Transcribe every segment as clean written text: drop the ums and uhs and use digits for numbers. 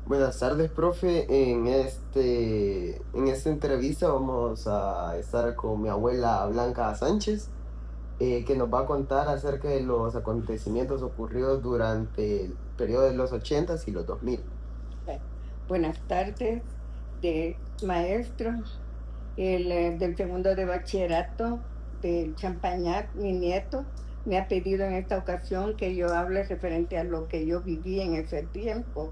Buenas tardes, profe. En esta entrevista vamos a estar con mi abuela Blanca Sánchez, que nos va a contar acerca de los acontecimientos ocurridos durante el periodo de los 80 y los 2000. Eh, Buenas tardes, de maestro, del segundo de bachillerato del Champañat, mi nieto, me ha pedido en esta ocasión que yo hable referente a lo que yo viví en ese tiempo.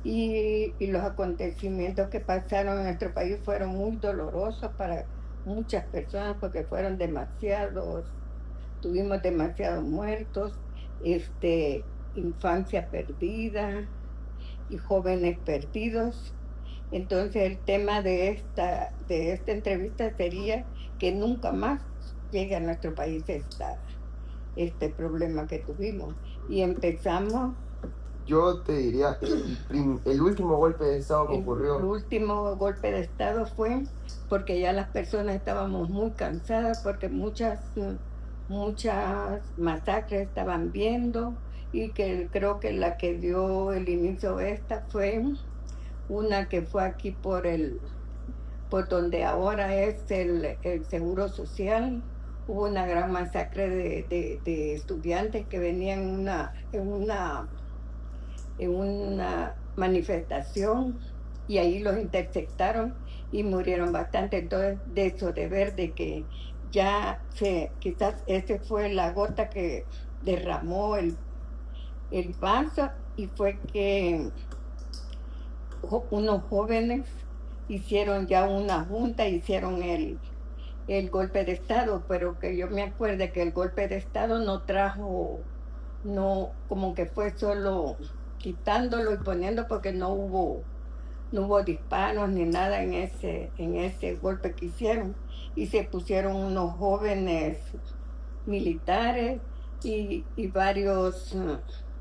Y los acontecimientos que pasaron en nuestro país fueron muy dolorosos para muchas personas porque fueron demasiados, tuvimos demasiados muertos, infancia perdida y jóvenes perdidos. Entonces el tema de esta entrevista sería que nunca más llegue a nuestro país este problema que tuvimos. Y empezamos, Yo te diría, el último golpe de Estado que el ocurrió. último golpe de Estado fue porque ya las personas estábamos muy cansadas, porque muchas masacres estaban viendo, y que creo que la que dio el inicio de esta fue una que fue aquí por donde ahora es el Seguro Social. Hubo una gran masacre de estudiantes que venían en una manifestación, y ahí los interceptaron y murieron bastante. Entonces, de eso, de ver de que quizás ese fue la gota que derramó el vaso, y fue que unos jóvenes hicieron ya una junta, hicieron el golpe de Estado, pero que yo me acuerdo que el golpe de Estado no trajo, no, como que fue solo quitándolo y poniendo, porque no hubo disparos ni nada en ese golpe que hicieron. Y se pusieron unos jóvenes militares y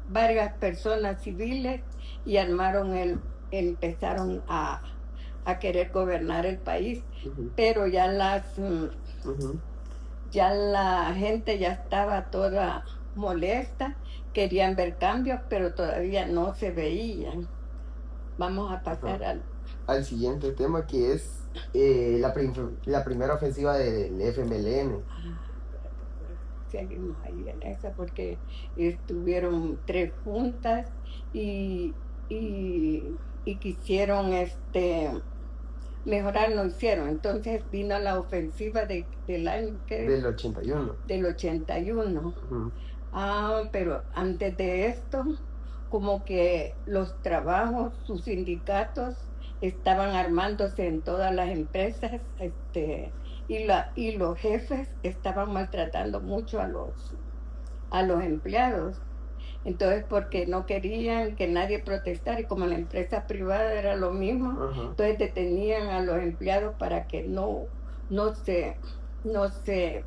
varias personas civiles, y empezaron a querer gobernar el país. Ujú, Pero ujú. ya la gente ya estaba toda molesta, querían ver cambios, pero todavía no se veían. Vamos a Ajá. pasar al... Al siguiente tema, que es la primera ofensiva del FMLN. Seguimos ahí en esa, porque estuvieron 3 juntas, y, y, y quisieron mejorar, no hicieron. Entonces vino la ofensiva del año Del 81. del 81. Ujú. Pero antes de esto, como que los trabajos, sus sindicatos estaban armándose en todas las empresas, y los jefes estaban maltratando mucho a los empleados. Entonces, porque no querían que nadie protestara, y como la empresa privada era lo mismo, Ajá. entonces detenían a los empleados para que no se, no se,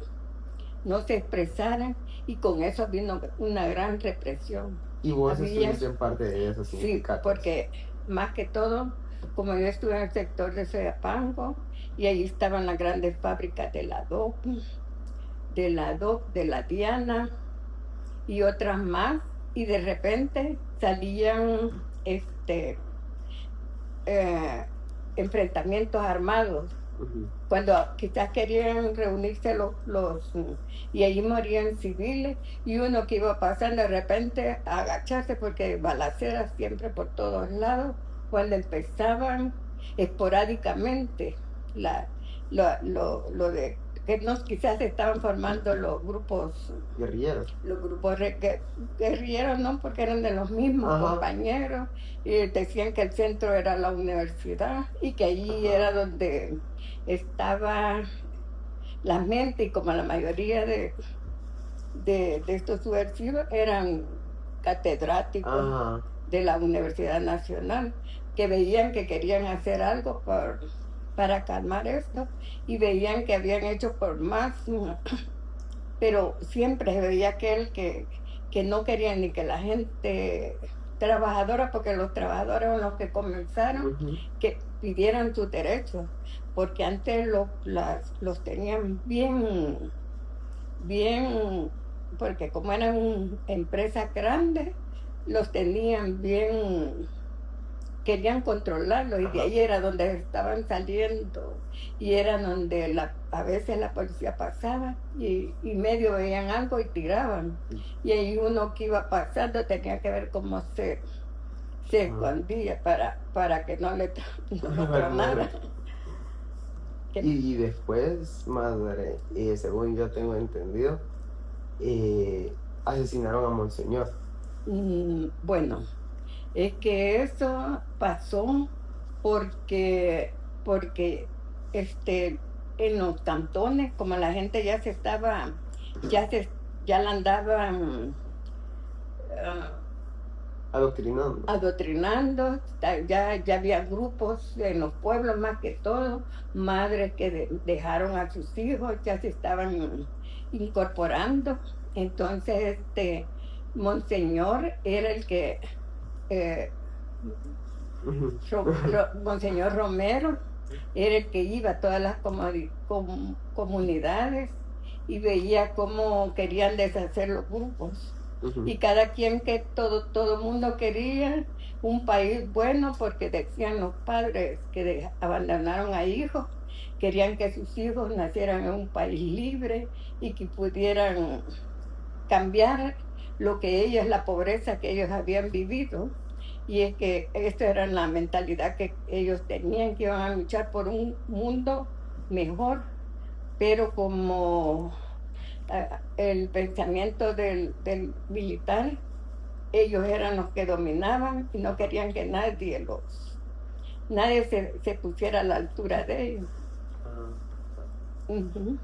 no se expresaran, y con eso vino una gran represión. Y vos Había, estuviste en parte de esos sí, sindicatos. porque más que todo, como yo estuve en el sector de Soyapango, y ahí estaban las grandes fábricas de la Diana y otras más, y de repente salían eh, enfrentamientos armados, Ujú. cuando quizás querían reunirse y allí morían civiles, y uno que iba pasando de repente a agacharse, porque balaceras siempre por todos lados, cuando empezaban esporádicamente la, lo de que quizás estaban formando Guerrilleros. los grupos guerrilleros, no, porque eran de los mismos Ajá. compañeros, y decían que el centro era la universidad, y que allí Ajá. era donde estaba la mente. Y como la mayoría de estos subversivos eran catedráticos Ajá. de la Universidad Nacional, que veían que querían hacer algo para calmar esto, y veían que habían hecho por más, pero siempre veía aquel que no quería ni que la gente trabajadora, porque los trabajadores eran los que comenzaron, Ujú. que pidieran sus derechos, porque antes los tenían bien, bien, porque como eran empresas grandes, los tenían bien, querían controlarlo y de Ajá. ahí era donde estaban saliendo y era donde a veces la policía pasaba y medio veían algo y tiraban. Y ahí uno que iba pasando tenía que ver cómo se Ajá. escondía para que no no lo Para que no tronara. le- Que- Y después, madre, según yo tengo entendido, asesinaron a Monseñor. bueno, es que eso pasó porque en los cantones, como la gente ya se, ya la andaban ah, Adoctrinando. adoctrinando, ya había grupos en los pueblos más que todo, madres que dejaron a sus hijos, ya se estaban incorporando. Entonces, Monseñor era el que eh, Ujú. Monseñor Romero era el que iba a todas las comunidades y veía cómo querían deshacer los grupos. Ujú. Y cada quien que todo mundo quería un país bueno porque decían los padres que abandonaron a hijos, querían que sus hijos nacieran en un país libre y que pudieran cambiar lo que ellos, la pobreza que ellos habían vivido. Y es que esta era la mentalidad que ellos tenían, que iban a luchar por un mundo mejor, pero como el pensamiento del militar, ellos eran los que dominaban y no querían que nadie se pusiera a la altura de ellos. Ah. Ujú.